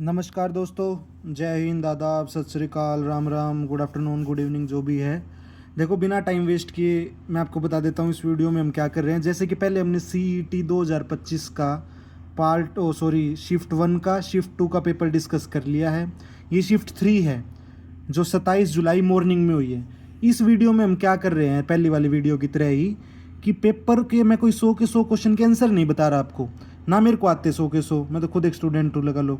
नमस्कार दोस्तों, जय हिंद, आदाब, सत श्री अकाल, Ram Ram, good afternoon, good evening, जो भी है। देखो, बिना टाइम वेस्ट किए मैं आपको बता देता हूँ इस वीडियो में हम क्या कर रहे हैं। जैसे कि पहले हमने CET 2025 का शिफ्ट 1 का शिफ्ट 2 का पेपर डिस्कस कर लिया है। ये शिफ्ट 3 है जो 27 जुलाई मॉर्निंग में हुई है। इस वीडियो में हम क्या कर रहे हैं, पहली वाली वीडियो की तरह ही, कि पेपर के मैं कोई 100 के 100 क्वेश्चन के आंसर नहीं बता रहा आपको, ना मेरे को आते 100 के 100, मैं तो खुद एक स्टूडेंट हूँ, लगा लो।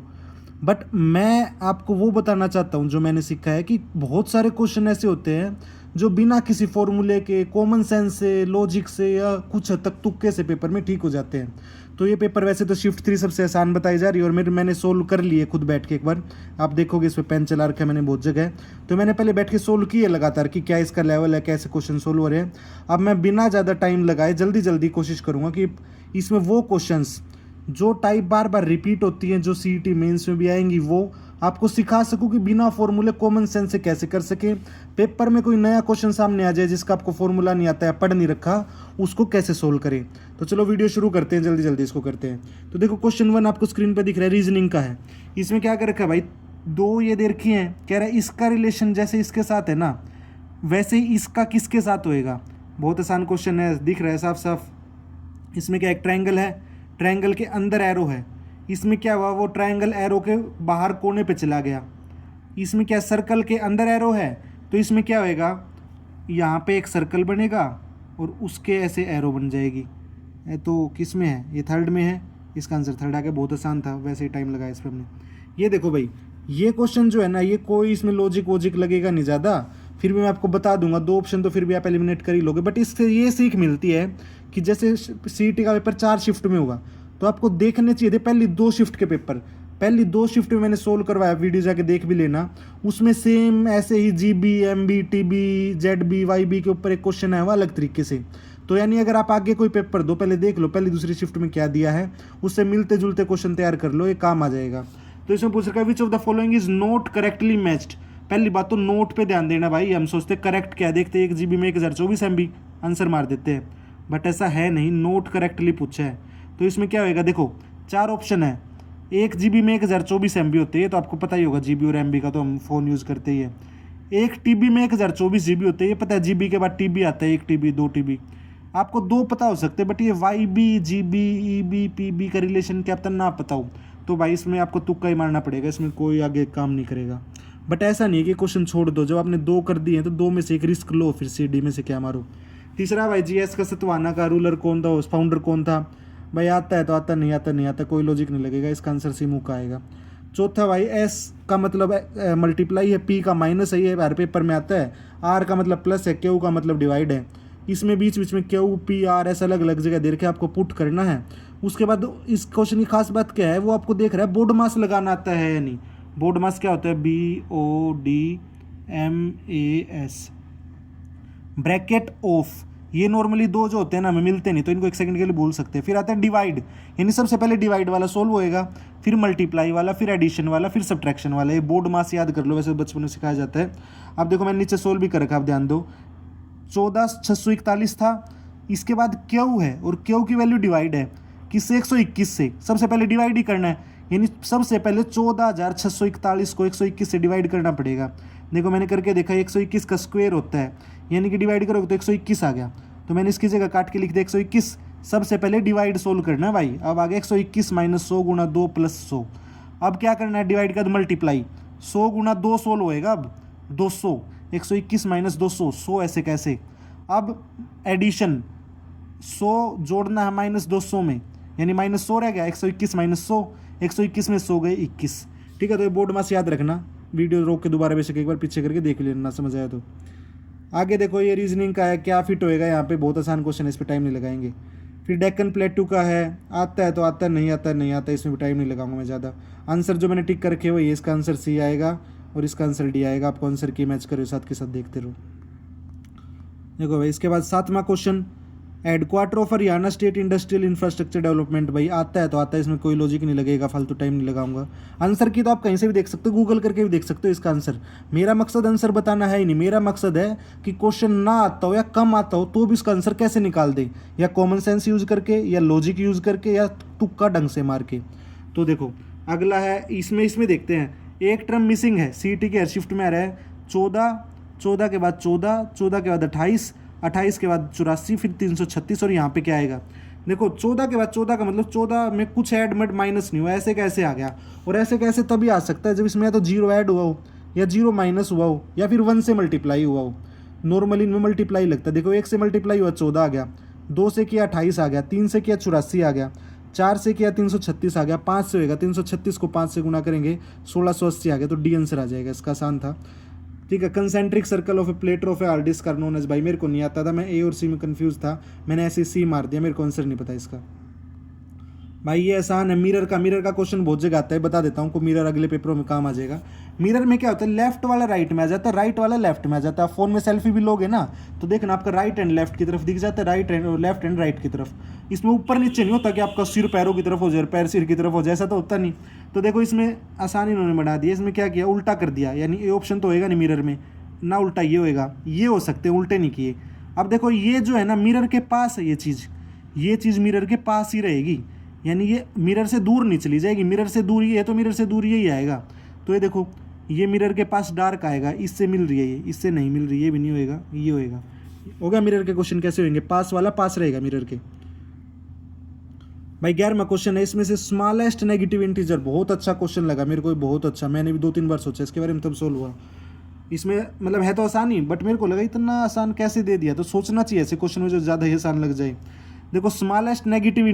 बट मैं आपको वो बताना चाहता हूँ जो मैंने सीखा है कि बहुत सारे क्वेश्चन ऐसे होते हैं जो बिना किसी फॉर्मूले के, कॉमन सेंस से, लॉजिक से या कुछ हद तक तुक्के से पेपर में ठीक हो जाते हैं। तो ये पेपर वैसे तो शिफ्ट 3 सबसे आसान बताई जा रही है, और मैंने सोल्व कर लिए खुद बैठ के। एक बार आप देखोगे, इस पर पेन चला रखा है मैंने बहुत जगह। तो मैंने पहले बैठ के सोल्व किए लगातार कि क्या इसका लेवल है, कैसे क्वेश्चन सोल्व हो रहे हैं। अब मैं बिना ज़्यादा टाइम लगाए जल्दी जल्दी कोशिश करूँगा कि इसमें वो क्वेश्चंस जो टाइप बार बार रिपीट होती हैं, जो CET मेंस में भी आएंगी, वो आपको सिखा सकूं कि बिना फॉर्मूले कॉमन सेंस से कैसे कर सकें। पेपर में कोई नया क्वेश्चन सामने आ जाए जिसका आपको फॉर्मूला नहीं आता है, पढ़ नहीं रखा, उसको कैसे सोल्व करें। तो चलो वीडियो शुरू करते हैं, जल्दी जल्दी इसको करते हैं। तो देखो, क्वेश्चन 1 आपको स्क्रीन पर दिख रहा है, रीजनिंग का है। इसमें क्या कर रखा है भाई, दो ये दे रखी हैं, कह रहा है इसका रिलेशन जैसे इसके साथ है ना, वैसे ही इसका किसके साथ होएगा। बहुत आसान क्वेश्चन है, दिख रहा है साफ साफ। इसमें क्या, एक ट्रायंगल है, ट्रायंगल के अंदर एरो है। इसमें क्या हुआ, वो ट्रायंगल एरो के बाहर कोने पे चला गया। इसमें क्या, सर्कल के अंदर एरो है, तो इसमें क्या होएगा, यहाँ पे एक सर्कल बनेगा और उसके ऐसे एरो बन जाएगी। तो किस में है, ये थर्ड में है, इसका आंसर थर्ड आ गया। बहुत आसान था, वैसे ही टाइम लगाया इस पर हमने। ये देखो भाई, ये क्वेश्चन जो है ना, ये कोई इसमें लॉजिक वॉजिक लगेगा नहीं ज़्यादा, फिर भी मैं आपको बता दूंगा। 2 ऑप्शन तो फिर भी आप एलिमिनेट कर ही लोगे। बट इससे ये सीख मिलती है कि जैसे CET का पेपर 4 शिफ्ट में होगा, तो आपको देखने चाहिए थे पहली 2 शिफ्ट के पेपर। पहली 2 शिफ्ट में मैंने सोल्व करवाया, वीडियो जाके देख भी लेना। उसमें सेम ऐसे ही GB, MB, TB, ZB, YB के ऊपर एक क्वेश्चन है, वो अलग तरीके से। तो यानी अगर आप आगे कोई पेपर दो, पहले देख लो पहली दूसरी शिफ्ट में क्या दिया है, उससे मिलते जुलते क्वेश्चन तैयार कर लो, ये काम आ जाएगा। तो इसमें पूछ रखा है, which of the following is not correctly matched. पहली बात तो नोट पे ध्यान देना भाई। हम सोचते करेक्ट क्या देखते, 1 GB में 1024 MB आंसर मार देते हैं, बट ऐसा है नहीं, नोट करेक्टली पूछा है। तो इसमें क्या होएगा, देखो 4 ऑप्शन है। 1 GB में 1024 MB होते हैं, तो आपको पता ही होगा, GB और MB का तो हम फ़ोन यूज़ करते ही है। 1 TB में 1024 GB होते हैं, ये पता है। GB के बाद TB आता है, 1 TB 2 TB, आपको 2 पता हो सकते हैं, बट ये YB, GB, EB, PB का रिलेशन क्या पता ना पता हो, तो भाई इसमें आपको तुक्का ही मारना पड़ेगा, इसमें कोई आगे काम नहीं करेगा। बट ऐसा नहीं है कि क्वेश्चन छोड़ दो, जब आपने 2 कर दिए हैं तो 2 में से एक रिस्क लो, फिर CD में से क्या मारो। तीसरा भाई, GS का सतवाना का रूलर कौन था, फाउंडर कौन था। भाई आता है तो आता, नहीं आता नहीं आता, कोई लॉजिक नहीं लगेगा, इसका आंसर C मुँह का आएगा। चौथा भाई, S का मतलब मल्टीप्लाई है, P का माइनस है, ये हर पेपर में आता है। R का मतलब प्लस है, Q का मतलब डिवाइड है। इसमें बीच बीच में Q, P, R ऐसा अलग अलग जगह दे रखे, आपको पुट करना है। उसके बाद इस क्वेश्चन की खास बात क्या है, वो आपको देख रहा है बोर्ड मास लगाना आता है या नहीं। बोर्ड मास क्या होता है, BODMAS, ब्रैकेट ऑफ। ये नॉर्मली 2 जो होते हैं ना, हमें मिलते नहीं, तो इनको 1 सेकंड के लिए भूल सकते हैं। फिर आता है डिवाइड, यानी सबसे पहले डिवाइड वाला सोल्व होएगा, फिर मल्टीप्लाई वाला, फिर एडिशन वाला, फिर सब्ट्रैक्शन वाला। ये बोर्ड मास याद कर लो, वैसे बचपन में सिखाया जाता है। अब देखो मैंने नीचे सोल्व भी कर रखा, आप ध्यान दो। 14,641 था। इसके बाद Q है, और Q की वैल्यू डिवाइड है किससे, 121 से। सबसे पहले डिवाइड ही करना है, यानी सबसे पहले 14,641 को 121 से डिवाइड करना पड़ेगा। देखो मैंने करके देखा, 121 का स्क्वायर होता है, यानी कि डिवाइड करोगे तो 121 आ गया। तो मैंने इसकी जगह काट के लिख दिया 121। सबसे पहले डिवाइड सोल्व करना है भाई। अब आ गया 121 माइनस 100 गुणा 2 प्लस 100। अब क्या करना है, डिवाइड का मल्टीप्लाई, 100 गुणा 2 सोल्व होएगा। अब 200, 121 माइनस 200, 100 ऐसे कैसे। अब एडिशन, 100 जोड़ना है माइनस 200 में, यानी माइनस 100 रह गया, 121 माइनस 100, 121 में 100 गए 21। ठीक है, तो ये बोर्ड मास याद रखना। वीडियो रोक के दोबारा बेशक एक बार पीछे करके देख लेना, समझ आया तो। आगे देखो, ये रीजनिंग का है, क्या फिट होएगा यहाँ पे, बहुत आसान क्वेश्चन है, इस पर टाइम नहीं लगाएंगे। फिर डेक्कन प्लेटू का है, आता है तो आता, नहीं आता नहीं आता, इसमें भी टाइम नहीं लगाऊंगा मैं ज़्यादा। आंसर जो मैंने टिक कर रखे हुए, इसका आंसर C आएगा और इसका आंसर D आएगा। आपको आंसर की मैच करो, साथ के साथ देखते रहो। देखो भाई, इसके बाद 7वां question, headquarter of Haryana state industrial infrastructure development. भाई आता है तो आता है, इसमें कोई लॉजिक नहीं लगेगा, फालतू टाइम नहीं लगाऊंगा। आंसर की तो आप कहीं से भी देख सकते हो, गूगल करके भी देख सकते हो इसका आंसर। मेरा मकसद आंसर बताना है ही नहीं, मेरा मकसद है कि क्वेश्चन ना आता हो या कम आता हो तो भी इसका आंसर कैसे निकाल दे, या कॉमन सेंस यूज करके, या लॉजिक यूज करके, या तुक्का ढंग से मार के। तो देखो अगला है इसमें देखते हैं, एक टर्म मिसिंग है, सी टी के शिफ्ट में आ रहा है 14, 14 के बाद 14, 14 के बाद 28, 28 के बाद 84, फिर 336, और यहाँ पे क्या आएगा, देखो 14 के बाद 14 का मतलब 14 में कुछ ऐड मट माइनस नहीं हुआ, ऐसे कैसे आ गया, और ऐसे कैसे तभी आ सकता है जब इसमें या तो जीरो ऐड हुआ हो, या जीरो माइनस हुआ हो, या फिर 1 से मल्टीप्लाई हुआ हो। नॉर्मली इनमें मल्टीप्लाई लगता है, देखो 1 से मल्टीप्लाई हुआ 14 आ गया, 2 से किया 28 आ गया, 3 से किया 84 आ गया, 4 से किया 336 आ गया, 5 से होगा 336 को 5 से गुना करेंगे 1680 आ गया, तो डी आंसर आ जाएगा, इसका आसान था। ठीक है, concentric circle of a platter of a hard disk are known as, भाई मेरे को नहीं आता था, मैं ए और सी में कंफ्यूज था, मैंने ऐसे सी मार दिया, मेरे को आंसर नहीं पता इसका। भाई ये आसान है, मिरर का क्वेश्चन बहुत जगह आता है, बता देता हूँ को, मिरर अगले पेपरों में काम आ जाएगा। मिरर में क्या होता है, लेफ्ट वाला राइट में आ जाता है, राइट वाला लेफ्ट में आ जाता है। फोन में सेल्फी भी लोगे ना तो देखना आपका राइट एंड लेफ्ट की तरफ दिख जाता है, right and left and right की तरफ। इसमें ऊपर नीचे नहीं होता कि आपका सिर पैरों की तरफ हो जाए, पैर सिर की तरफ हो जाए, ऐसा तो होता नहीं। तो देखो इसमें आसानी इन्होंने बना दिया, इसमें क्या किया, उल्टा कर दिया, यानी ये ऑप्शन तो होएगा नहीं मिरर में ना, उल्टा ये होएगा, ये हो सकते हैं, उल्टे नहीं किए। अब देखो ये जो है ना मिरर के पास है, ये चीज़ मिरर के पास ही रहेगी, यानी ये मिरर से दूर नहीं चली जाएगी, मिरर से दूर ये है तो मिरर से दूर यही आएगा। तो ये देखो ये मिरर के पास डार्क आएगा, इससे मिल रही है, ये इससे नहीं मिल रही है, ये भी नहीं होएगा, ये होएगा। हो गया, मिरर के क्वेश्चन कैसे होंगे, पास वाला पास रहेगा मिरर के। भाई 11वां क्वेश्चन है, इसमें से स्मॉलेस्ट नेगेटिव इंटीजर, बहुत अच्छा क्वेश्चन लगा मेरे को, बहुत अच्छा, मैंने भी 2-3 बार सोचा इसके बारे में, तब सोल्व हुआ। इसमें मतलब है तो आसान ही, बट मेरे को लगा इतना आसान कैसे दे दिया, तो सोचना चाहिए ऐसे क्वेश्चन में जो ज़्यादा ही आसान लग जाए। देखो स्मॉलेस्ट नेगेटिव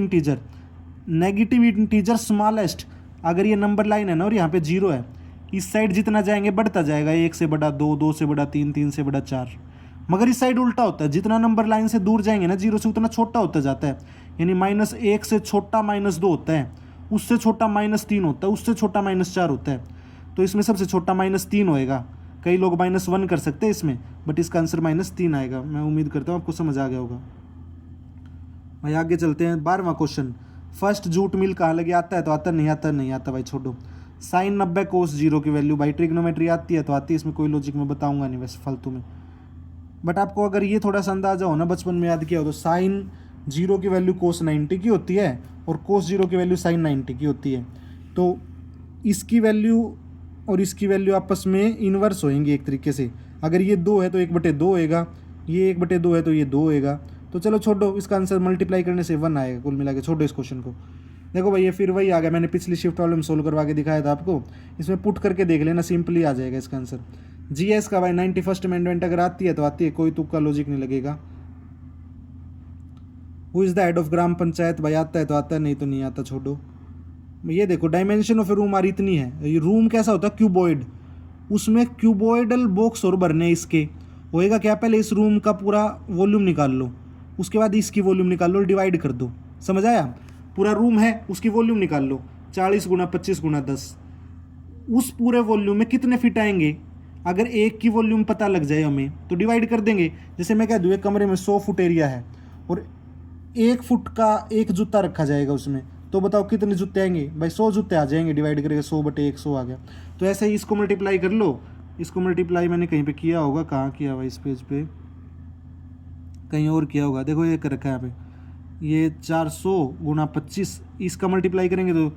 इंटीजर स्मॉलेस्ट, अगर ये नंबर लाइन है ना और यहाँ पे 0 है, इस साइड जितना जाएंगे बढ़ता जाएगा, 1 से बड़ा 2, 2 से बड़ा 3, 3 से बड़ा 4। मगर इस साइड उल्टा होता है, जितना नंबर लाइन से दूर जाएंगे ना 0 से, उतना छोटा होता जाता है, यानी -1 से छोटा -2 होता है, उससे छोटा -3 होता है, उससे छोटा -4 होता है। तो इसमें सबसे छोटा -3 होएगा, कई लोग -1 कर सकते हैं इसमें, बट इसका आंसर -3 आएगा। मैं उम्मीद करता हूँ आपको समझ आ गया होगा। भाई आगे चलते हैं, 12वां क्वेश्चन, फर्स्ट जूट मिल कहाँ लगे, आता है तो आता, नहीं आता नहीं आता, भाई छोड़ो। साइन 90 कोस 0 की वैल्यू, भाई ट्रिग्नोमेट्री आती है तो आती है, इसमें कोई लॉजिक मैं बताऊंगा नहीं वैसे फालतू में, बट आपको अगर ये थोड़ा सा अंदाजा हो ना, बचपन में याद किया हो, तो साइन 0 की वैल्यू कोस 90 की होती है और कोस 0 की वैल्यू साइन 90 की होती है। तो इसकी वैल्यू और इसकी वैल्यू आपस में इन्वर्स होएंगी एक तरीके से, अगर ये 2 है तो 1/2 होएगा, ये 1/2 है तो ये 2 होएगा। तो चलो छोड़ो, इसका आंसर मल्टीप्लाई करने से 1 आएगा कुल मिला के, छोड़ो इस क्वेश्चन को। देखो भाई ये फिर वही आ गया, मैंने पिछली शिफ्ट वाले में सोल्व करवा के दिखाया था आपको, इसमें पुट करके देख लेना, सिंपली आ जाएगा इसका आंसर। जीएस का भाई 91st अमेंडमेंट अगर आती है तो आती है, कोई तुक्का लॉजिक नहीं लगेगा। Who is the head of gram panchayat, भाई आता है तो आता है, नहीं तो नहीं आता, छोड़ो। ये देखो dimension of a room are इतनी है, ये रूम कैसा होता है, क्यूबॉइड, उसमें क्यूबॉइडल बॉक्स और भरने इसके, होएगा क्या, पहले इस रूम का पूरा वॉल्यूम निकाल लो, उसके बाद इसकी वॉल्यूम निकाल लो, डिवाइड कर दो, समझ आया। पूरा रूम है उसकी वॉल्यूम निकाल लो, 40 × 25 × 10, उस पूरे वॉल्यूम में कितने फिट आएंगे, अगर एक की वॉल्यूम पता लग जाए हमें तो डिवाइड कर देंगे। जैसे मैं कह दूँ एक कमरे में 100 फुट एरिया है और 1 फुट का एक जूता रखा जाएगा उसमें, तो बताओ कितने जूते आएंगे, भाई 100 जूते आ जाएंगे, डिवाइड करेंगे 100/100 आ गया। तो ऐसे ही इसको मल्टीप्लाई कर लो, इसको मल्टीप्लाई मैंने कहीं पे किया होगा, कहाँ किया हुआ, इस पेज पे कहीं और किया होगा, देखो ये कर रखा है यहाँ पे, ये 400 × 25, इसका मल्टीप्लाई करेंगे तो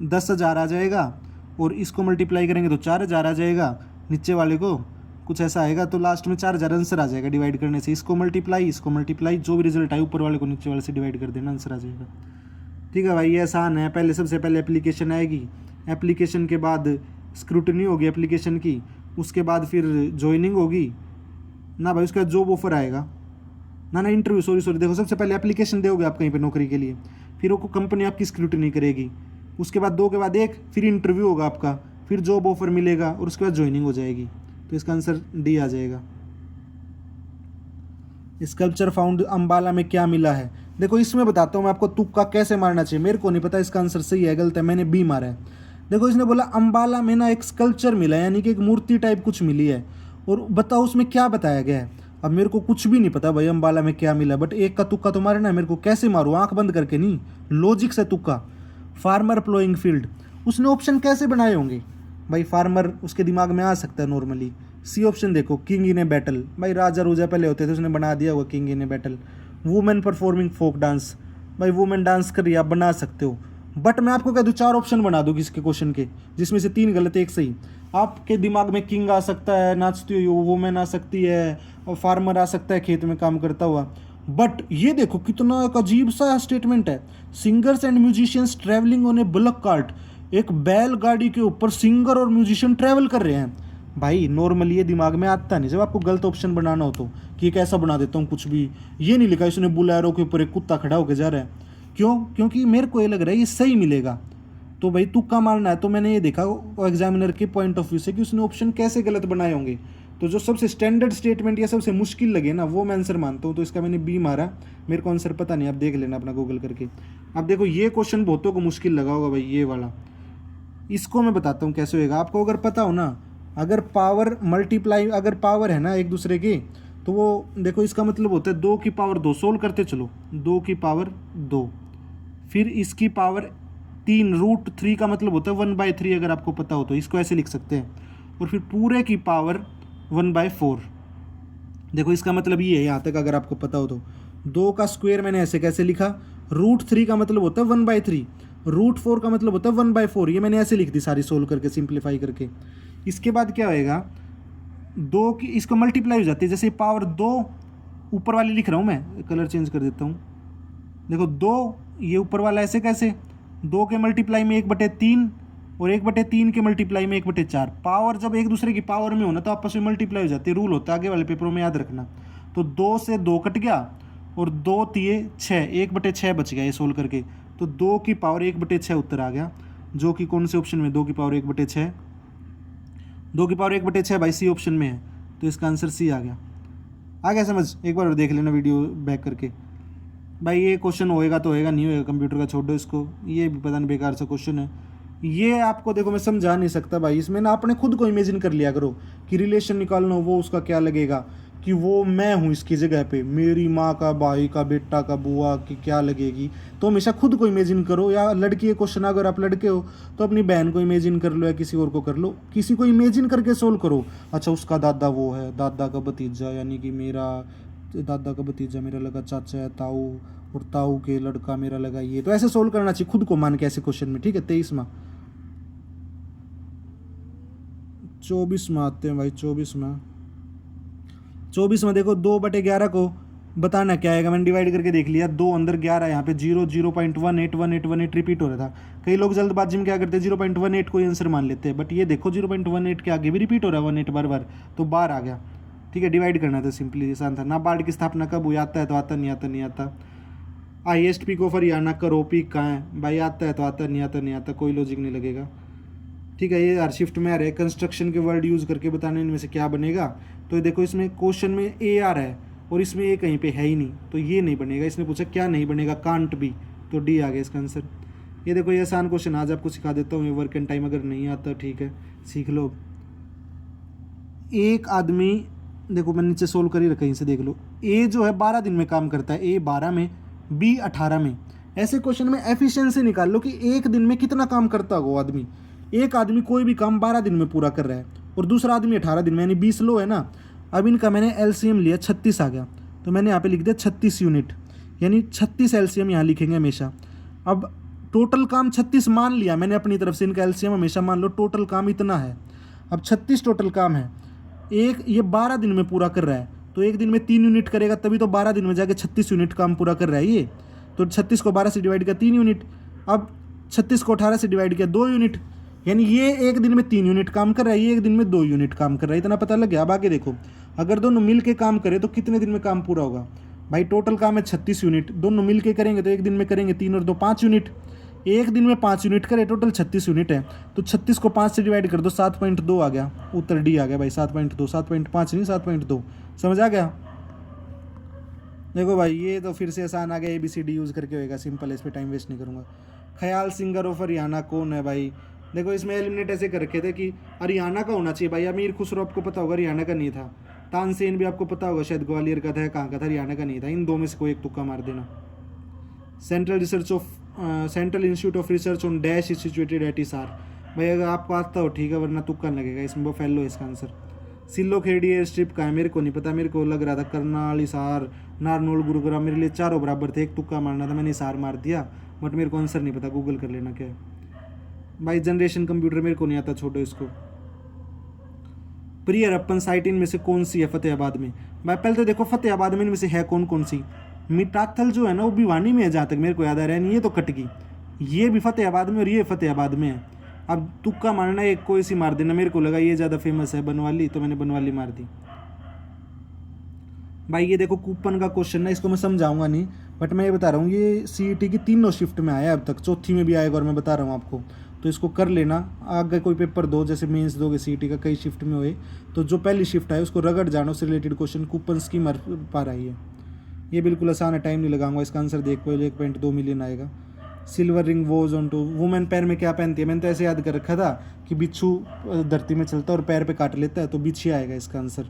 10,000 आ जाएगा, और इसको मल्टीप्लाई करेंगे तो 4,000 आ जाएगा, नीचे वाले को कुछ ऐसा आएगा, तो लास्ट में 4,000 आंसर आ जाएगा डिवाइड करने से। इसको मल्टीप्लाई जो भी रिजल्ट आए ऊपर वाले को नीचे वाले से डिवाइड कर देना, आंसर आ जाएगा। ठीक है भाई, ये आसान है। पहले सबसे पहले एप्लीकेशन आएगी, एप्लीकेशन के बाद स्क्रूटनी होगी एप्लीकेशन की, उसके बाद फिर ज्वाइनिंग होगी ना भाई, उसके बाद जॉब ऑफर आएगा ना इंटरव्यू, सॉरी देखो, सबसे पहले एप्लीकेशन दोगे आप कहीं पे नौकरी के लिए, फिर वो कंपनी आपकी स्क्रूटनी करेगी, उसके बाद 2 के बाद 1, फिर इंटरव्यू होगा आपका, फिर जॉब ऑफर मिलेगा और उसके बाद ज्वाइनिंग हो जाएगी। तो इसका आंसर डी आ जाएगा। स्कल्पचर फाउंड अंबाला में क्या मिला है, देखो इसमें बताता हूँ मैं आपको तुक्का कैसे मारना चाहिए, मेरे को नहीं पता इसका आंसर सही है गलत है, मैंने बी मारा है। देखो इसने बोला अंबाला में ना एक स्कल्पचर मिला है, यानी कि एक मूर्ति टाइप कुछ मिली है, और बताओ उसमें क्या बताया गया है। अब मेरे को कुछ भी नहीं पता भाई अंबाला में क्या मिला, बट एक का तुक्का तो मारना है मेरे को, कैसे मारूँ, आंख बंद करके नहीं, लॉजिक से तुक्का। फार्मर प्लोइंग फील्ड, उसने ऑप्शन कैसे बनाए होंगे भाई, फार्मर उसके दिमाग में आ सकता है नॉर्मली। सी ऑप्शन देखो, किंग इन ए बैटल, भाई राजा रूजा पहले होते थे, उसने बना दिया होगा king in a battle. Women performing folk dance, भाई वुमेन डांस कर रही आप बना सकते हो। बट मैं आपको कह दूँ 4 ऑप्शन बना दूँ किसके क्वेश्चन के, जिसमें से 3 गलत एक सही। आपके दिमाग में किंग आ सकता है, नाचती हुई वुमेन आ सकती है, और फार्मर आ सकता है खेत में काम करता हुआ। बट ये देखो कितना एक अजीब सा स्टेटमेंट है, singers and musicians travelling on A bullock cart, एक बैलगाड़ी के ऊपर सिंगर और म्यूजिशियन ट्रैवल कर रहे हैं। भाई नॉर्मली ये दिमाग में आता नहीं, जब आपको गलत ऑप्शन बनाना हो तो कि एक ऐसा बना देता हूँ कुछ भी, ये नहीं लिखा इसने बुलेरो के ऊपर एक कुत्ता खड़ा होकर जा रहा है। क्यों? क्योंकि मेरे को ये लग रहा है ये सही मिलेगा, तो भाई तुक्का मारना है। तो मैंने ये देखा एग्जामिनर के पॉइंट ऑफ व्यू से कि उसने ऑप्शन कैसे गलत बनाए होंगे, तो जो सबसे स्टैंडर्ड स्टेटमेंट या सबसे मुश्किल लगे ना वो मैं आंसर मानता हूँ, तो इसका मैंने बी मारा। मेरे को आंसर पता नहीं, आप देख लेना अपना गूगल करके। अब देखो ये क्वेश्चन बहुतों को मुश्किल लगा होगा भाई, ये वाला। इसको मैं बताता हूँ कैसे होएगा। आपको अगर पता हो ना, अगर पावर मल्टीप्लाई, अगर पावर है ना एक दूसरे की, तो वो देखो इसका मतलब होता है 2 की पावर 2, सोल्व करते चलो, 2 की पावर 2, फिर इसकी पावर 3, √3 का मतलब होता है 1/3, अगर आपको पता हो तो इसको ऐसे लिख सकते हैं, और फिर पूरे की पावर 1/4। देखो इसका मतलब ये है यहाँ तक, अगर आपको पता हो तो। 2 का स्क्वायर मैंने ऐसे कैसे लिखा, √3 का मतलब होता है 1/3, √4 का मतलब होता है 1/4, ये मैंने ऐसे लिख दी सारी सोल्व करके, सिंप्लीफाई करके। इसके बाद क्या होएगा, 2 की इसको मल्टीप्लाई हो जाती है, जैसे पावर 2 ऊपर वाली लिख रहा हूँ मैं, कलर चेंज कर देता हूँ। देखो 2 ये ऊपर वाला ऐसे कैसे, 2 के मल्टीप्लाई में 1/3 और 1/3 के मल्टीप्लाई में 1/4। पावर जब एक दूसरे की पावर में होना तो आपस में मल्टीप्लाई हो जाती है, रूल होता है आगे वाले पेपरों में, याद रखना। तो 2 से 2 कट गया और 2 तिये 6, 1/6 बच गया ये सोल्व करके। तो 2 की पावर 1/6 उत्तर आ गया, जो कि कौन से ऑप्शन में, 2 की पावर 1/6, 2 की पावर 1/6 भाई सी ऑप्शन में है, तो इसका आंसर सी आ गया समझ। एक बार और देख लेना वीडियो बैक करके। भाई ये क्वेश्चन होएगा तो होएगा, नहीं होएगा कंप्यूटर का छोड़ दो इसको, ये भी पता नहीं बेकार सा क्वेश्चन है। ये आपको देखो मैं समझा नहीं सकता भाई, इसमें ना आपने खुद को इमेजिन कर लिया करो कि रिलेशन निकालना हो वो उसका क्या लगेगा, कि वो मैं हूँ इसकी जगह पे, मेरी माँ का, भाई का, बेटा का, बुआ की क्या लगेगी। तो हमेशा खुद को इमेजिन करो, या लड़की ये क्वेश्चन अगर आप लड़के हो तो अपनी बहन को इमेजिन कर लो, या किसी और को कर लो, किसी को इमेजिन करके सोल्व करो। अच्छा उसका दादा वो है, दादा का भतीजा, यानी कि मेरा दादा का भतीजा मेरा लगा चाचा है ताऊ, और ताऊ के लड़का मेरा लगा ये, तो ऐसे सोल्व करना चाहिए खुद को मान के ऐसे क्वेश्चन में, ठीक है। 23वां 24वां आते हैं भाई, 24वां देखो 2/11 को बताना क्या आएगा। मैंने डिवाइड करके देख लिया, 2 अंदर 11, यहाँ पे 0.181818 रिपीट हो रहा था। कई लोग जल्दबाजी में क्या करते हैं 0.18 को ही आंसर मान लेते हैं, बट ये देखो 0.18 के आगे भी रिपीट हो रहा है 18 बार, तो 12 आ गया, ठीक है। डिवाइड करना था सिंपली, आसान था। नाबार्ड की स्थापना कब हुई, आता है तो आता, नहीं आता नहीं आता। हाईएस्ट पीक ऑफ हरियाणा का रो पीक कहाँ है भाई, आता है तो आता, नहीं आता नहीं आता, कोई लॉजिक नहीं लगेगा, ठीक है। ये हर शिफ्ट में आ रहा है, कंस्ट्रक्शन के वर्ड यूज़ करके बताने इनमें से क्या बनेगा। तो देखो इसमें क्वेश्चन में ए आ रहा है और इसमें ए कहीं पे है ही नहीं, तो ये नहीं बनेगा। इसने पूछा क्या नहीं बनेगा, कांट बी, तो डी आ गया इसका आंसर। ये देखो ये आसान क्वेश्चन आज आपको सिखा देता हूँ, ये वर्क एंड टाइम अगर नहीं आता ठीक है सीख लो। एक आदमी, देखो मैंने नीचे सोल्व कर ही रखा है, इनसे देख लो। ए जो है 12 दिन में काम करता है, ए 12 में, बी 18 में। ऐसे क्वेश्चन में एफिशिएंसी निकाल लो कि एक दिन में कितना काम करता होगा वो आदमी। एक आदमी कोई भी काम 12 दिन में पूरा कर रहा है और दूसरा आदमी 18 दिन में, यानी 20 लो है ना। अब इनका मैंने एलसीएम लिया, 36 आ गया, तो मैंने यहाँ पे लिख दिया 36 यूनिट, यानी 36 एलसीएम यहाँ लिखेंगे हमेशा। अब टोटल काम 36 मान लिया मैंने अपनी तरफ से, इनका एलसीएम हमेशा मान लो टोटल काम इतना है। अब 36 टोटल काम है, एक ये 12 दिन में पूरा कर रहा है, तो एक दिन में 3 यूनिट करेगा, तभी तो 12 दिन में जाके 36 यूनिट काम पूरा कर रहा है ये। तो 36 को 12 से डिवाइड किया 3 यूनिट, अब 36 को 18 से डिवाइड किया 2 यूनिट, यानी ये एक दिन में 3 यूनिट काम कर रहा है, ये एक दिन में 2 यूनिट काम कर रहा है। इतना पता लग गया। अब आगे देखो, अगर दोनों मिल के काम करें तो कितने दिन में काम पूरा होगा भाई। टोटल काम है 36 यूनिट, दोनों मिल के करेंगे तो एक दिन में करेंगे 3 और 2 5 यूनिट, एक दिन में 5 यूनिट करे, टोटल 36 यूनिट है। तो 36 को 5 से डिवाइड कर दो, 7.2 आ गया, उत्तर डी आ गया भाई, 7.2, 7.5 नहीं 7.2, समझ आ गया। देखो भाई ये तो फिर से आसान आ गया, ABCD यूज़ करके होएगा, सिंपल है, इस पर टाइम वेस्ट नहीं करूँगा। ख्याल सिंगर ऑफ हरियाणा कौन है भाई। देखो इसमें एलिमिनेट ऐसे कर रखे थे कि हरियाणा का होना चाहिए भाई। अमीर खुसरो आपको पता होगा हरियाणा का नहीं था, तानसेन भी आपको पता होगा शायद ग्वालियर का था, कहाँ का था, हरियाणा का नहीं था। इन दो में से कोई एक तुक्का मार देना। Central institute of research on dash is situated at Hisar. भाई अगर आपको आता हो ठीक है, वरना तुक्का लगेगा, इसमें वो फैलो इसका आंसर। सिल्लो खेड़ी एयर स्ट्रिप का है, मेरे को नहीं पता, मेरे को लग रहा था करनाल, हिसार, नारनौल, गुरुग्राम, मेरे लिए चारों बराबर थे, एक तुक्का मारना था, मैंने हिसार मार दिया। बट मेरे को आंसर नहीं पता, गूगल कर लेना क्या है भाई। जनरेशन कंप्यूटर मेरे को नहीं आता, छोड़ो इसको। प्रिय रप्पन साइट इनमें से कौन सी है फतेहाबाद में? भाई पहले तो देखो फतेहाबाद में इनमें से है कौन कौन सी। मिटाथल जो है ना वो भिवानी में है, जहाँ तक मेरे को याद आ रहा है। ये तो कटगी, ये भी फतेहाबाद में और ये फतेहाबाद में है। अब तुक्का मारना, एक कोई सी मार देना। मेरे को लगा ये ज़्यादा फेमस है बनवाली, तो मैंने बनवाली मार दी। भाई ये देखो कूपन का क्वेश्चन है, इसको मैं समझाऊंगा नहीं, बट मैं ये बता रहा हूँ ये सीईटी की तीनों शिफ्ट में आया अब तक, चौथी में भी आएगा और मैं बता रहा हूँ आपको। तो इसको कर लेना। आगे कोई पेपर दो, जैसे मेंस दोगे सीईटी का, कई शिफ्ट में हुए, तो जो पहली शिफ्ट है उसको रगड़ जाना, उससे रिलेटेड क्वेश्चन कूपन की मर पा रही है। ये बिल्कुल आसान है, टाइम नहीं लगाऊंगा। इसका आंसर देख पहले 1.2 मिलियन आएगा। Silver ring was on two women पैर में क्या पहनती है? मैंने तो ऐसे याद कर रखा था कि बिच्छू धरती में चलता है और पैर पे काट लेता है, तो बिछिया आएगा इसका आंसर।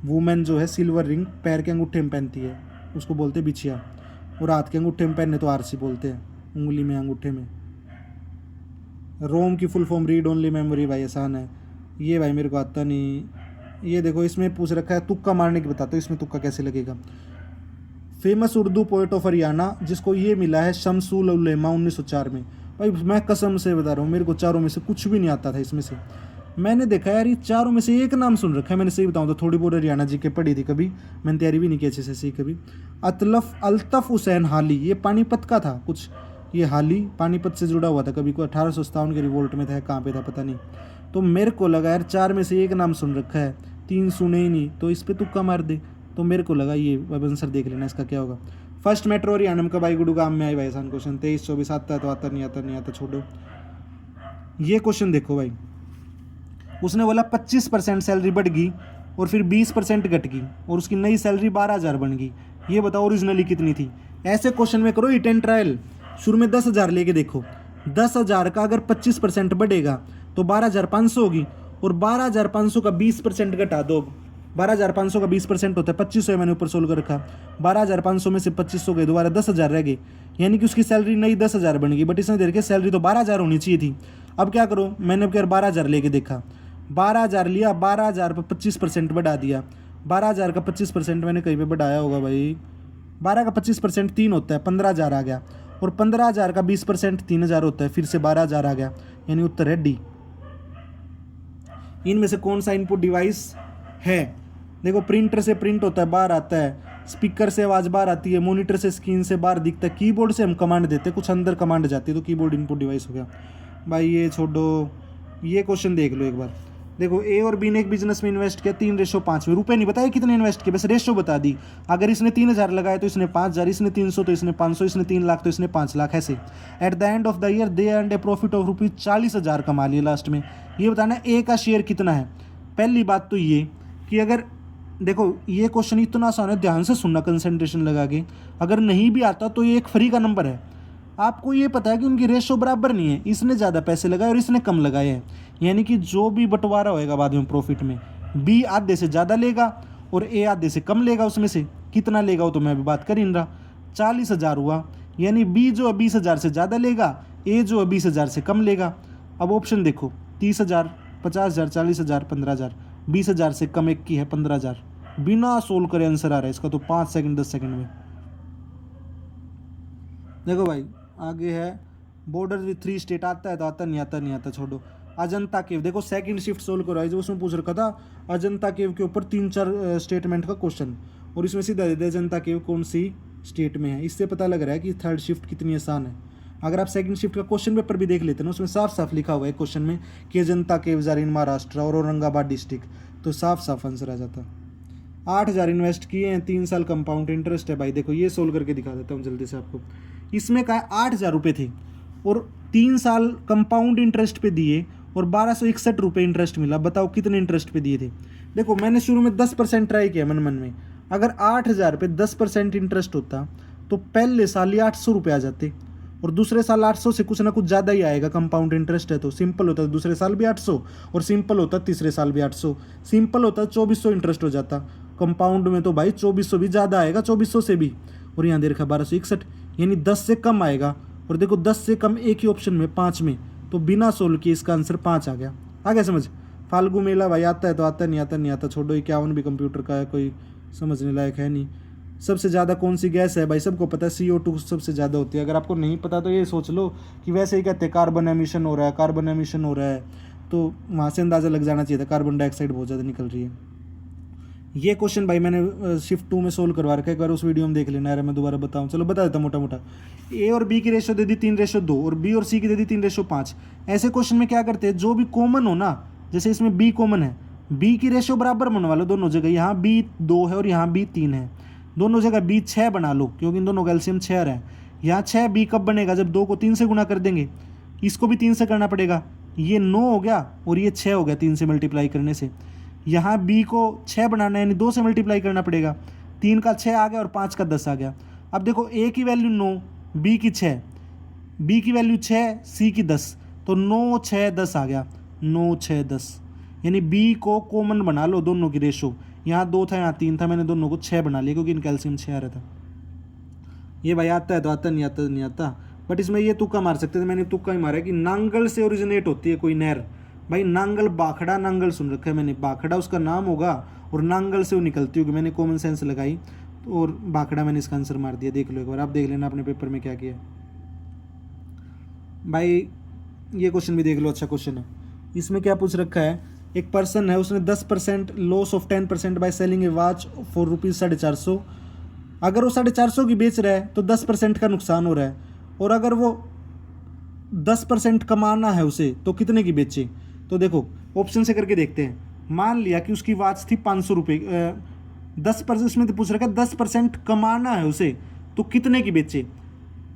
वुमेन जो है सिल्वर रिंग पैर के अंगूठे में पहनती है, उसको बोलते हैं बिछिया। और हाथ के अंगूठे में पहनने तो आरसी बोलते हैं, उंगली में अंगूठे में। रोम की full form read only memory, भाई आसान है ये। भाई मेरे को आता नहीं। ये देखो इसमें पूछ रखा है तुक्का मारने की, बताता हूँ इसमें तुक्का कैसे लगेगा। Famous Urdu poet of Haryana जिसको ये मिला है शमसुल उलेमा 1904 में। भाई मैं कसम से बता रहा हूँ, मेरे को चारों में से कुछ भी नहीं आता था इसमें से। मैंने देखा यार ये चारों में से एक नाम सुन रखा है मैंने, सही बताऊँ तो थोड़ी बहुत हरियाणा जी के पढ़ी थी कभी, मैंने तैयारी भी नहीं की अच्छे से सी कभी। अल्तफ हुसैन हाली, ये पानीपत का था कुछ, ये हाली पानीपत से जुड़ा हुआ था कभी, कोई 1857 के रिवोल्ट में था, कहाँ पे था पता नहीं। तो मेरे को लगा यार चार में से एक नाम सुन रखा है, तीन सुने ही नहीं, तो इस पर तुक्का मार दे। तो मेरे को लगा ये, अब आंसर देख लेना इसका क्या होगा। फर्स्ट मेट्रो हरियाणा में कब आई? गुड़गांव में आई भाई। आसान क्वेश्चन। 23-24 आता है तो आता नहीं, आता नहीं आता छोड़ो। ये क्वेश्चन देखो भाई, उसने बोला 25% सैलरी बढ़ गई और फिर 20% घट गई और उसकी नई सैलरी 12,000 बन गई। ये बताओ ओरिजिनली कितनी थी? ऐसे क्वेश्चन में करो हिट एंड ट्रायल। शुरू में 10,000 लेके देखो, 10,000 का अगर 25% बढ़ेगा तो 12,500 होगी, और 12,500 का 20% घटा दो। 12,500 का 20% होता है 2500, मैंने ऊपर सोल्व कर रखा। 12,500 में से 2500 गए, दोबारा 10,000 रह गए, यानी कि उसकी सैलरी नई 10,000 बन गई, बट इसने देर के सैलरी तो 12,000 होनी चाहिए थी। अब क्या करो, मैंने अब क्या 12,000 लेके देखा, 12,000 लिया, 12,000 पर 25% बढ़ा दिया। 12,000 का 25% मैंने कहीं पे बढ़ाया होगा भाई, 12 का 25% 3 होता है, 15,000 आ गया, और 15,000 का 20% 3,000 होता है, फिर से 12,000 आ गया, यानी उत्तर है डी। इनमें से कौन सा इनपुट डिवाइस है? देखो प्रिंटर से प्रिंट होता है, बाहर आता है, स्पीकर से आवाज़ बाहर आती है, मॉनिटर से स्क्रीन से बाहर दिखता है, कीबोर्ड से हम कमांड देते हैं, कुछ अंदर कमांड जाती है, तो कीबोर्ड इनपुट डिवाइस हो गया भाई। ये छोड़ो, ये क्वेश्चन देख लो एक बार। देखो ए और बी ने एक बिजनेस में इन्वेस्ट किया 3:5 में, रुपए नहीं बताया कितने इन्वेस्ट किए, बस रेशो बता दी। अगर इसने 3,000 लगाए तो इसने 5,000, इसने 300 तो इसने 500, इसने 3 लाख तो इसने 5 लाख, ऐसे। At the end of the year they earned A profit of rupees 40,000 कमा लिए लास्ट में। ये बताना ए का शेयर कितना है। पहली बात तो ये कि अगर देखो ये क्वेश्चन इतना आसान है, ध्यान से सुनना कंसंट्रेशन लगा के, अगर नहीं भी आता तो ये एक फ्री का नंबर है। आपको ये पता है कि उनकी रेशो बराबर नहीं है, इसने ज़्यादा पैसे लगाए और इसने कम लगाए हैं, यानी कि जो भी बंटवारा होएगा बाद में प्रॉफिट में, बी आधे से ज़्यादा लेगा और ए आधे से कम लेगा। उसमें से कितना लेगा वो तो मैं अभी बात कर ही नहीं रहा। 40,000 हुआ, यानी बी जो है 20,000 से ज़्यादा लेगा, ए जो है 20,000 से कम लेगा। अब ऑप्शन देखो, 30,000, 50,000, 40,000, 15,000, 20,000 से कम एक की है 15,000। बिना सोल्व करे आंसर आ रहा है इसका तो 5 सेकंड 10 सेकंड में। देखो भाई आगे है बॉर्डर विथ 3 स्टेट, आता है तो आता नहीं, आता नहीं आता छोड़ो। अजंता केव, देखो सेकंड शिफ्ट सोल्व करो, जो उसमें पूछ रखा था अजंता केव के ऊपर 3-4 स्टेटमेंट का क्वेश्चन, और इसमें सीधा दे दे अजंता केव कौन सी स्टेट में है। इससे पता लग रहा है कि थर्ड शिफ्ट कितनी आसान है। अगर आप सेकंड शिफ्ट का क्वेश्चन पेपर भी देख लेते ना, उसमें साफ साफ लिखा हुआ है क्वेश्चन में कि Ajanta caves are in Maharashtra और औरंगाबाद डिस्ट्रिक्ट, तो साफ साफ आंसर आ जाता। 8,000 इन्वेस्ट किए हैं, 3 साल कंपाउंड इंटरेस्ट है भाई। देखो ये सोल्व करके दिखा देता हूँ जल्दी से आपको। इसमें का 8,000 रुपये थे और 3 साल कंपाउंड इंटरेस्ट पे दिए और 1,261 रुपये इंटरेस्ट मिला। बताओ कितने इंटरेस्ट पे दिए थे? देखो मैंने शुरू में 10% ट्राई किया मन मन में, अगर 8,000 पे 10% इंटरेस्ट होता तो पहले साल ही 800 रुपये आ जाते और दूसरे साल 800 से कुछ ना कुछ ज़्यादा ही आएगा। कंपाउंड इंटरेस्ट है तो सिंपल होता है दूसरे साल भी 800 और सिंपल होता तीसरे साल भी 800, सिंपल होता 2,400 इंटरेस्ट हो जाता। कंपाउंड में तो भाई 2,400 भी ज़्यादा आएगा, 2,400 से भी, और यहाँ दे रखा 1,261, यानी 10 से कम आएगा। और देखो 10 से कम एक ही ऑप्शन में 5 में, तो बिना सोल्व किए इसका आंसर 5 आ गया। आ गया समझ? फाल्गु मेला भाई आता है तो आता नहीं, आता नहीं आता छोड़ो। 51 भी कंप्यूटर का है, कोई समझने लायक है नहीं। सबसे ज़्यादा कौन सी गैस है? भाई सबको पता है CO2 सबसे ज़्यादा होती है। अगर आपको नहीं पता तो ये सोच लो कि वैसे ही कहते हैं कार्बन एमिशन हो रहा है, कार्बन एमिशन हो रहा है, तो वहाँ से अंदाज़ा लग जाना चाहिए था कार्बन डाइऑक्साइड बहुत ज़्यादा निकल रही है। ये क्वेश्चन भाई मैंने शिफ्ट 2 में सोल्व करवा रखा है, एक बार उस वीडियो में देख लेना यार, मैं दोबारा बताऊँ। चलो बता देता हूँ मोटा मोटा। ए और बी की रेशो दे दी 3:2 और बी और सी की दे दी 3:5। ऐसे क्वेश्चन में क्या करते हैं, जो भी कॉमन हो ना, जैसे इसमें बी कॉमन है, बी की रेशो बराबर बनवा लो दोनों जगह। यहाँ बी 2 है और यहाँ बी 3 है, दोनों जगह बी 6 बना लो, क्योंकि इन दोनों का एलसीएम 6 है। यहाँ 6 बी कब बनेगा, जब 2 को 3 से गुना कर देंगे, इसको भी 3 से करना पड़ेगा। ये 9 हो गया और ये 6 हो गया 3 से मल्टीप्लाई करने से। यहाँ बी को 6 बनाना है, यानी 2 से मल्टीप्लाई करना पड़ेगा। 3 का 6 आ गया और 5 का 10 आ गया। अब देखो ए की वैल्यू 9, बी की 6, बी की वैल्यू 6, सी की 10, तो 9 6 10 आ गया, 9 6 10, यानी बी को कॉमन बना लो दोनों की रेशो। यहाँ 2 था, यहाँ 3 था, मैंने दोनों को 6 बना लिया क्योंकि इनका एलसीएम 6 आ रहा था। ये भाई आता है तो आता, नहीं आता नहीं आता, बट इसमें ये तुक्का मार सकते थे, मैंने तुक्का ही मारा कि नांगल से ओरिजिनेट होती है कोई नहर। भाई नांगल, बाखड़ा नांगल सुन रखा है मैंने, बाखड़ा उसका नाम होगा और नांगल से वो निकलती होगी, मैंने कॉमन सेंस लगाई और बाखड़ा मैंने इसका आंसर मार दिया। देख लो एक बार, आप देख लेना अपने पेपर में क्या किया। भाई ये क्वेश्चन भी देख लो, अच्छा क्वेश्चन है। इसमें क्या पूछ रखा है, एक पर्सन है, उसने 10% loss of 10% by selling A watch for ₹450। अगर वो 450 की बेच रहा है तो 10% का नुकसान हो रहा है, और अगर वो 10% कमाना है उसे तो कितने की बेचे। तो देखो ऑप्शन से करके देखते हैं। मान लिया कि उसकी वॉच थी 500 रुपये, 10%, इसमें तो पूछ रखा है 10% कमाना है उसे तो कितने की बेचे।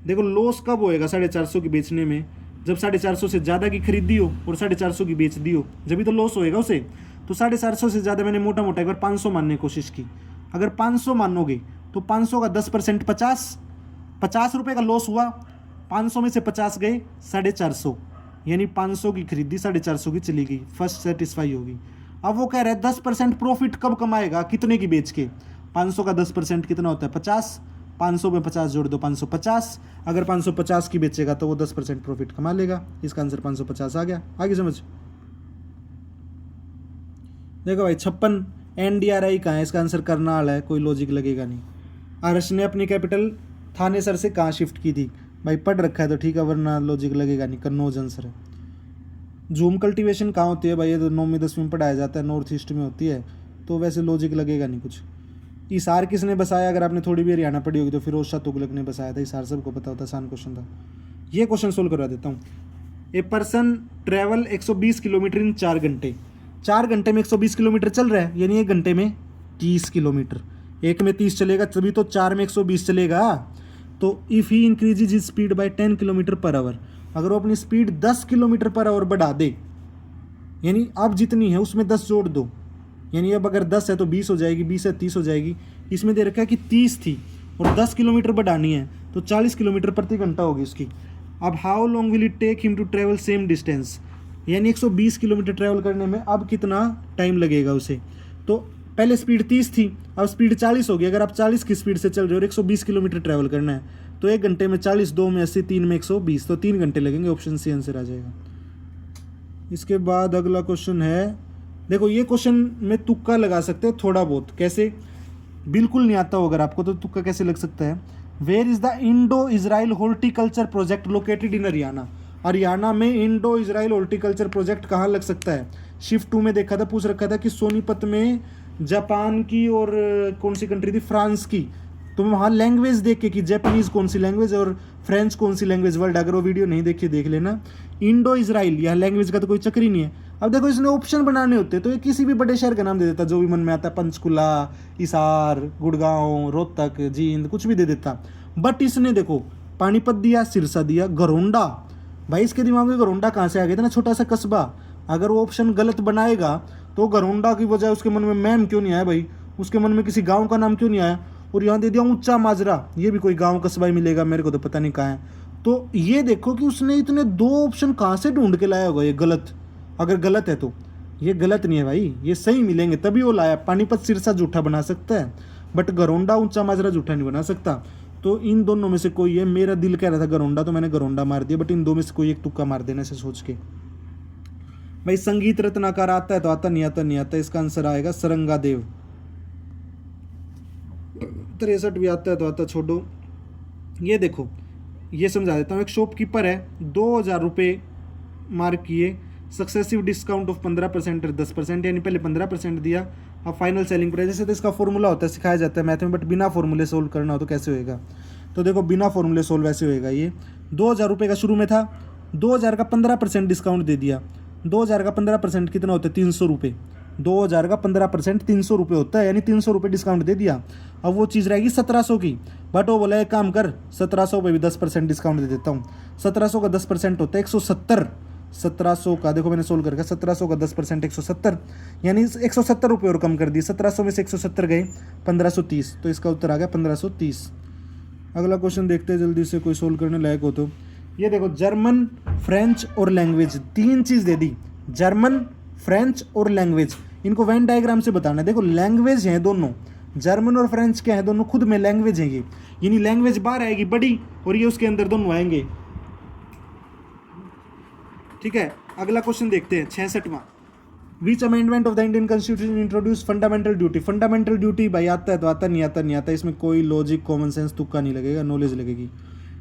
देखो लॉस कब होएगा 450 की बेचने में, जब 450 से ज़्यादा की खरीदी हो और 450 की बेच दी हो, जब भी तो लॉस होएगा उसे। तो 450 से ज़्यादा मैंने मोटा मोटा एक बार 500 मानने की कोशिश की। अगर 500 मानोगे तो 500 का 10% 50 रुपये का लॉस हुआ, 500 में से 50 गए 450, यानी 500 की खरीदी 450 की चली गई, फर्स्ट सेटिस्फाई होगी। अब वो कह रहा है 10% प्रॉफिट कब कमाएगा, कितने की बेच के। 500 का 10% कितना होता है 50, 500 में 50 जोड़ दो 550। अगर 550 की बेचेगा तो वो 10% प्रॉफिट कमा लेगा। इसका आंसर 550 आ गया। आगे समझ। देखो भाई 56 NDRI कहाँ है, इसका आंसर करनाल है, कोई लॉजिक लगेगा नहीं। आरएस ने अपनी कैपिटल थानेसर से कहाँ शिफ्ट की थी, भाई पढ़ रखा है तो ठीक है, वरना लॉजिक लगेगा नहीं, कन्नौज आंसर है। झूम कल्टीवेशन कहाँ होती है भाई, ये तो 9वीं 10वीं में पढ़ाया जाता है, नॉर्थ ईस्ट में होती है, तो वैसे लॉजिक लगेगा नहीं कुछ। हिसार किसने बसाया, अगर आपने थोड़ी भी हरियाणा पढ़ी होगी तो फिरोज शाह तुगलक ने बसाया था हिसार, सबको पता होता, आसान क्वेश्चन था। ये क्वेश्चन सोल्व करवा देता हूँ। ए पर्सन ट्रैवल 120 किलोमीटर इन 4 घंटे। 4 घंटे में 120 किलोमीटर चल रहा है, यानी 1 घंटे में 30 किलोमीटर। एक में 30 चलेगा तभी तो 4 में 120 चलेगा। तो if he increases his speed bye 10 kilometre per hour, अगर वो अपनी स्पीड 10 किलोमीटर पर आवर बढ़ा दे, यानी अब जितनी है उसमें 10 जोड़ दो, यानी अब अगर 10 है तो 20 हो जाएगी, 20 है 30 हो जाएगी। इसमें दे रखा है कि 30 थी और 10 किलोमीटर बढ़ानी है तो 40 किलोमीटर प्रति घंटा होगी उसकी। अब how long will it take him to travel same distance, यानी 120 किलोमीटर ट्रैवल करने में अब कितना टाइम लगेगा उसे। तो पहले स्पीड 30 थी, अब स्पीड 40 हो गई। अगर आप 40 की स्पीड से चल रहे हो और 120 किलोमीटर ट्रैवल करना है तो 1 घंटे में 40, 2 में 80, 3 में 120, तो 3 घंटे लगेंगे। ऑप्शन सी आंसर आ जाएगा। इसके बाद अगला क्वेश्चन है, देखो ये क्वेश्चन में तुक्का लगा सकते हो थोड़ा बहुत। कैसे, बिल्कुल नहीं आता हो अगर आपको तो तुक्का कैसे लग सकता है। Where is the Indo Israel horticulture project located in Haryana. Haryana में इंडो इजराइल हॉर्टिकल्चर प्रोजेक्ट कहाँ लग सकता है। शिफ्ट 2 में देखा था, पूछ रखा था कि सोनीपत में जापान की और कौन सी कंट्री थी, फ्रांस की। तो वहाँ लैंग्वेज देख के कि जापानीज कौन सी लैंग्वेज और फ्रेंच कौन सी लैंग्वेज वर्ल्ड, अगर वो वीडियो नहीं देखी देख लेना। इंडो इजराइल, यह लैंग्वेज का तो कोई चक्कर ही नहीं है। अब देखो इसने ऑप्शन बनाने होते तो ये किसी भी बड़े शहर का नाम दे देता, जो भी मन में आता है, पंचकुला, हिसार, गुड़गांव, रोहतक, जींद, कुछ भी दे देता। बट इसने देखो पानीपत दिया, सिरसा दिया, घरोंडा। भाई इसके दिमाग में घरोंडा कहाँ से आ गया था ना, छोटा सा कस्बा। अगर वो ऑप्शन गलत बनाएगा तो घरोंडा की बजाय उसके मन में मैम क्यों नहीं आया भाई, उसके मन में किसी गाँव का नाम क्यों नहीं आया। और यहाँ दे दिया ऊंचा माजरा, ये भी कोई गाँव कस्बा ही मिलेगा, मेरे को तो पता नहीं कहाँ है। तो ये देखो कि उसने इतने 2 ऑप्शन कहाँ से ढूंढ के लाया होगा ये गलत। अगर गलत है तो ये गलत नहीं है भाई, ये सही मिलेंगे तभी वो लाया। पानीपत सिरसा झूठा बना सकता है बट घरोंडा ऊंचा माजरा झूठा नहीं बना सकता। तो इन दोनों में से कोई है, मेरा दिल कह रहा था घरोंडा तो मैंने घरोंडा मार दिया, बट इन दो में से कोई एक तुक्का मार देना ऐसे सोच के। भाई संगीत रत्नाकर आता है तो आता, नहीं आता नहीं आता। इसका आंसर आएगा सरंगा देव। 63 भी आता है तो आता, छोड़ो। ये देखो, ये समझा देता हूँ। एक शॉपकीपर है, 2,000 रुपये मार्क किए, सक्सेसिव डिस्काउंट ऑफ 15% और 10%, यानी पहले 15% दिया, अब फाइनल सेलिंग प्राइस। जैसे तो इसका फॉर्मूला होता है, सिखाया जाता है मैथ में, बट बिना फॉर्मूले सोल्व करना हो तो कैसे होएगा। तो देखो बिना फॉर्मूले सोल्व ऐसे होएगा। ये 2,000 रुपये का शुरू में था, 2,000 का 15% डिस्काउंट दे दिया। 2,000 का 15% कितना होता है, 300 रुपये। 2,000 का 15% 300 रुपये होता है, यानी 300 रुपये डिस्काउंट दे दिया। अब वो चीज़ रहेगी 1700 की, बट वो बोला एक काम कर, 1700 पे भी 10% डिस्काउंट दे देता हूँ। 1700 का 10% होता है 170। 1700 का देखो मैंने सोल्व करके, 1700 का 10% 170, यानी 170 रुपये और कम कर दिए। 1700 में से 170 गए, 1530, तो इसका उत्तर आ गया 1530। अगला क्वेश्चन देखते हैं जल्दी से, कोई सोल्व करने लायक हो तो। ये देखो, जर्मन, फ्रेंच और लैंग्वेज, 3 चीज़ दे दी। जर्मन, फ्रेंच और लैंग्वेज, इनको वेन डायग्राम से बताना है। देखो लैंग्वेज हैं दोनों, जर्मन और फ्रेंच क्या है, दोनों खुद में लैंग्वेज हैं ये, यानी लैंग्वेज बाहर आएगी बड़ी, और ये उसके अंदर दोनों आएंगे। ठीक है, अगला क्वेश्चन देखते हैं 66वां। Which amendment of the Indian constitution introduce fundamental duty. Fundamental duty भाई आता है तो आता, नहीं आता नहीं आता, इसमें कोई लॉजिक कॉमन सेंस तुक्का नहीं लगेगा, नॉलेज लगेगी।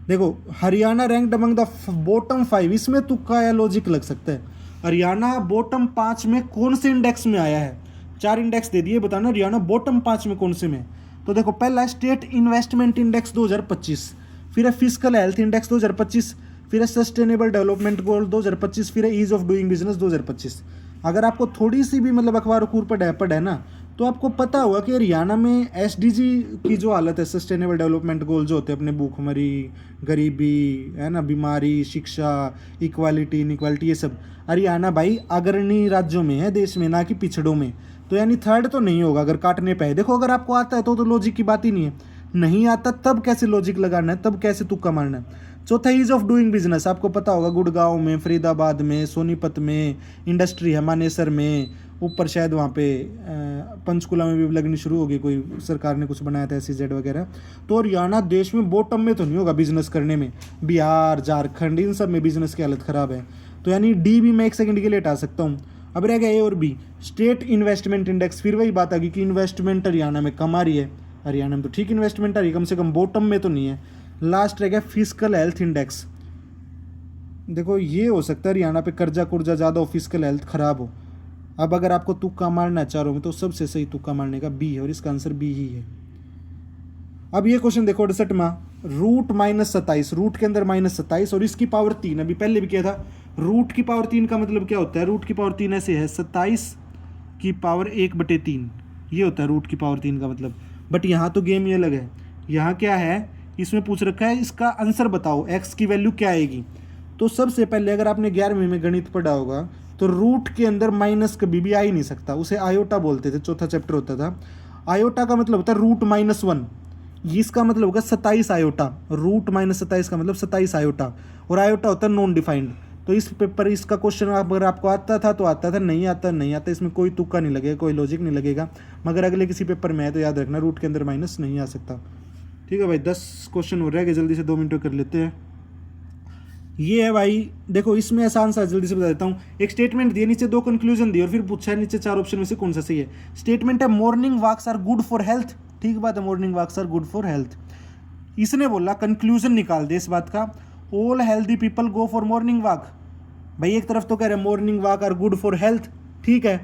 देखो Haryana ranked among the bottom 5, इसमें तुक्का या लॉजिक लग सकता है। हरियाणा बॉटम 5 में कौन से इंडेक्स में आया है, 4 इंडेक्स दे दिए, बताना हरियाणा बॉटम 5 में कौन से में। तो देखो पहला है स्टेट इन्वेस्टमेंट इंडेक्स 2025, फिर है फिजिकल हेल्थ इंडेक्स 2025, फिर है सस्टेनेबल डेवलपमेंट गोल 2025, फिर है ईज ऑफ डूइंग बिजनेस 2025। अगर आपको थोड़ी सी भी मतलब अखबार अखूर पढ़ है ना, तो आपको पता होगा कि हरियाणा में एसडीजी की जो हालत है, सस्टेनेबल डेवलपमेंट गोल जो होते हैं अपने, भूखमरी, गरीबी है ना, बीमारी, शिक्षा, इक्वालिटी, इनइक्वालिटी, ये सब हरियाणा भाई अग्रणी राज्यों में है देश में, ना कि पिछड़ों में। तो यानी थर्ड तो नहीं होगा अगर काटने पे है। देखो अगर आपको आता है तो लॉजिक की बात ही नहीं है, नहीं आता तब कैसे लॉजिक लगाना है, तब कैसे तुक्का मारना है। चौथा ईज ऑफ डूइंग बिजनेस, आपको पता होगा गुड़गांव में, फरीदाबाद में, सोनीपत में इंडस्ट्री है, मानेसर में, ऊपर शायद वहाँ पे पंचकुला में भी लगनी शुरू होगी, कोई सरकार ने कुछ बनाया था SEZ वगैरह। तो हरियाणा देश में बॉटम में तो नहीं होगा बिजनेस करने में, बिहार, झारखंड, इन सब में बिजनेस की हालत ख़राब है। तो यानी डी भी मैं 1 सेकंड के लिए हटा सकता हूँ। अब रह गया ए और बी। स्टेट इन्वेस्टमेंट इंडेक्स, फिर वही बात आ गई कि इन्वेस्टमेंट हरियाणा में कम आ रही है, हरियाणा में तो ठीक इन्वेस्टमेंट आ रही है, कम से कम बॉटम में तो नहीं है। लास्ट रह गया फिजिकल हेल्थ इंडेक्स। देखो ये हो सकता है हरियाणा पे कर्जा कुर्जा ज़्यादा हो, फिजिकल हेल्थ ख़राब हो। अब अगर आपको तुक्का मारना है चारों में, तो सबसे सही तुक्का मारने का बी है, और इसका आंसर बी ही है। अब ये क्वेश्चन देखो 68वां, रूट -27, रूट के अंदर -27 और इसकी पावर 3, अभी पहले भी किया था। रूट की पावर 3 का मतलब क्या होता है, रूट की पावर 3 ऐसे है, 27 की पावर 1/3, ये होता है रूट की पावर 3 का मतलब। बट यहाँ तो गेम ये अलग है, यहाँ क्या है, इसमें पूछ रखा है इसका आंसर बताओ, एक्स की वैल्यू क्या आएगी। तो सबसे पहले अगर आपने 11वीं में गणित पढ़ा होगा, तो रूट के अंदर माइनस कभी भी आ ही नहीं सकता, उसे आयोटा बोलते थे, चौथा चैप्टर होता था। आयोटा का मतलब होता है रूट -1, इसका मतलब होगा 27 आयोटा, रूट -27 का मतलब 27 आयोटा, और आयोटा होता है नॉन डिफाइंड। तो इस पेपर इसका क्वेश्चन अगर आपको आता था तो आता था, नहीं आता नहीं आता, इसमें कोई तुक्का नहीं लगेगा, कोई लॉजिक नहीं लगेगा। मगर अगले किसी पेपर में है तो याद रखना रूट के अंदर माइनस नहीं आ सकता। ठीक है भाई, 10 क्वेश्चन हो रहे हैं, जल्दी से 2 मिनट कर लेते हैं। ये है भाई, देखो इसमें आसान सा जल्दी से बता देता हूँ। एक स्टेटमेंट दिए, नीचे 2 कंक्लूजन दिए, और फिर पूछा है नीचे 4 ऑप्शन में से कौन सा सही है। स्टेटमेंट है morning walks are good for health, ठीक बात है, morning walks are good for health. इसने बोला कंक्लूजन निकाल दे इस बात का, all healthy people go for morning walk. भाई एक तरफ तो कह रहे हैं morning walk are good for health, ठीक है,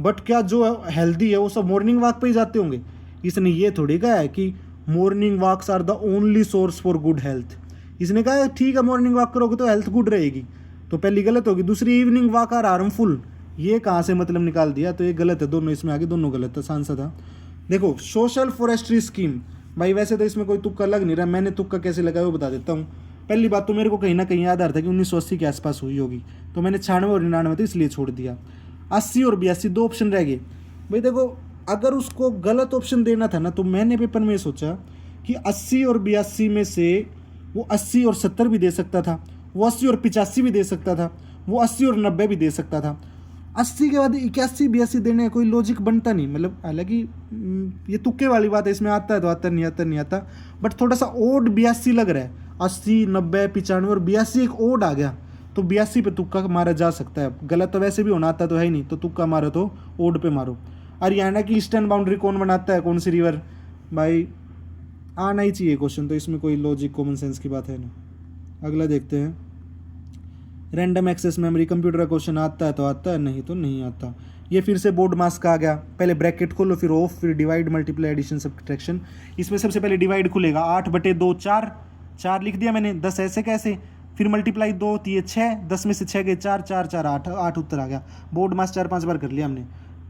बट क्या जो हेल्दी है वो सब मॉर्निंग वॉक पे ही जाते होंगे। इसने ये थोड़ी कहा है कि morning walks are the only source for good health. इसने कहा है ठीक है मॉर्निंग वॉक करोगे तो हेल्थ गुड रहेगी, तो पहली गलत होगी। दूसरी इवनिंग वॉक आर हार्मफुल, ये कहाँ से मतलब निकाल दिया, तो ये गलत है, दोनों इसमें आगे दोनों गलत है, आंसर था। देखो सोशल फॉरेस्ट्री स्कीम, भाई वैसे तो इसमें कोई तुक्का लग नहीं रहा, मैंने तुक्का कैसे लगाया वो बता देता हूँ। पहली बात तो मेरे को कहीं ना कहीं याद आ रहा था कि 1980 के आसपास हुई होगी, तो मैंने 96 और 99 तो इसलिए छोड़ दिया। 80 और 82 2 ऑप्शन रह गए। भाई देखो अगर उसको गलत ऑप्शन देना था ना, तो मैंने पेपर में सोचा कि 80 और 82 में से वो 80 और 70 भी दे सकता था, वो 80 और 85 भी दे सकता था, वो 80 और 90 भी दे सकता था। 80 के बाद 81 82 देने का कोई लॉजिक बनता नहीं, मतलब हालांकि ये तुक्के वाली बात है, इसमें आता है तो आता, नहीं आता नहीं आता, बट थोड़ा सा ओड 82 लग रहा है। 80 90 95 और 82 एक ओड आ गया, तो 82 पे तुक्का मारा जा सकता है। गलत तो वैसे भी होना आता तो है ही नहीं, तो तुक्का मारो तो ओड पे मारो। हरियाणा की ईस्टर्न बाउंड्री कौन बनाता है, कौन सी रिवर, भाई आना ही चाहिए क्वेश्चन, तो इसमें कोई लॉजिक कॉमन सेंस की बात है ना। अगला देखते हैं, रैंडम एक्सेस मेमोरी कंप्यूटर का क्वेश्चन आता है तो आता है, नहीं तो नहीं आता। ये फिर से बोर्ड मास का आ गया, पहले ब्रैकेट खोलो फिर ऑफ फिर डिवाइड मल्टीप्लाई एडिशन सब्ट्रैक्शन। इसमें सबसे पहले डिवाइड खुलेगा, 8/2 4, 4 लिख दिया मैंने, 10 ऐसे कैसे, फिर मल्टीप्लाई 2 तो ये 6, 10 में से 6 गए 4, 4 4 8, 8 उत्तर आ गया। बोर्ड मास 4-5 बार कर लिया हमने।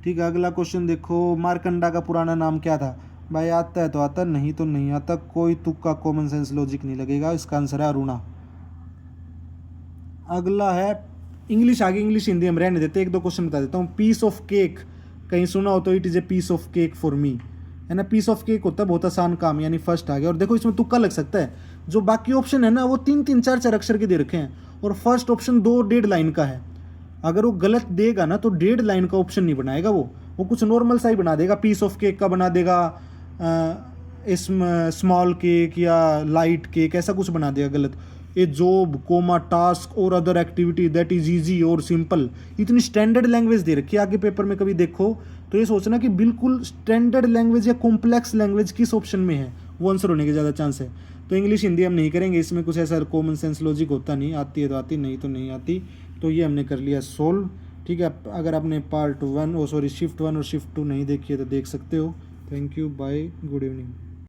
ठीक है, अगला क्वेश्चन देखो, मारकंडा का पुराना नाम क्या था? भाई आता है तो आता, नहीं तो नहीं आता, कोई तुक्का कॉमन सेंस लॉजिक नहीं लगेगा, इसका आंसर है अरुणा। अगला है इंग्लिश, आगे इंग्लिश हिंदी हम रहने देते, एक दो क्वेश्चन बता देता हूँ। पीस ऑफ केक, कहीं सुना हो तो it is a piece of cake for me, है ना। पीस ऑफ केक होता है बहुत आसान काम, यानी फर्स्ट आ गया। और देखो इसमें तुक्का लग सकता है, जो बाकी ऑप्शन है ना वो 3-3 4-4 अक्षर के दे रखे हैं, और फर्स्ट ऑप्शन 2-1.5 लाइन का है। अगर वो गलत देगा ना तो 1.5 लाइन का ऑप्शन नहीं बनाएगा, वो कुछ नॉर्मल सा ही बना देगा, पीस ऑफ केक का बना देगा, स्मॉल केक या लाइट केक, ऐसा कुछ बना देगा गलत। ए जॉब कोमा टास्क और other activity that is easy और सिंपल, इतनी स्टैंडर्ड लैंग्वेज दे रखी है। आगे पेपर में कभी देखो तो ये सोचना कि बिल्कुल स्टैंडर्ड लैंग्वेज या कॉम्प्लेक्स लैंग्वेज किस ऑप्शन में है, वो आंसर होने के ज़्यादा चांस है। तो इंग्लिश हिंदी हम नहीं करेंगे, इसमें कुछ ऐसा कॉमन सेंस लॉजिक होता नहीं, आती है तो आती, नहीं तो नहीं आती। तो ये हमने कर लिया सोल्व। ठीक है, अगर आपने पार्ट 1 शिफ्ट 1 और शिफ्ट 2 नहीं देखी है तो देख सकते हो। Thank you, bye, good evening.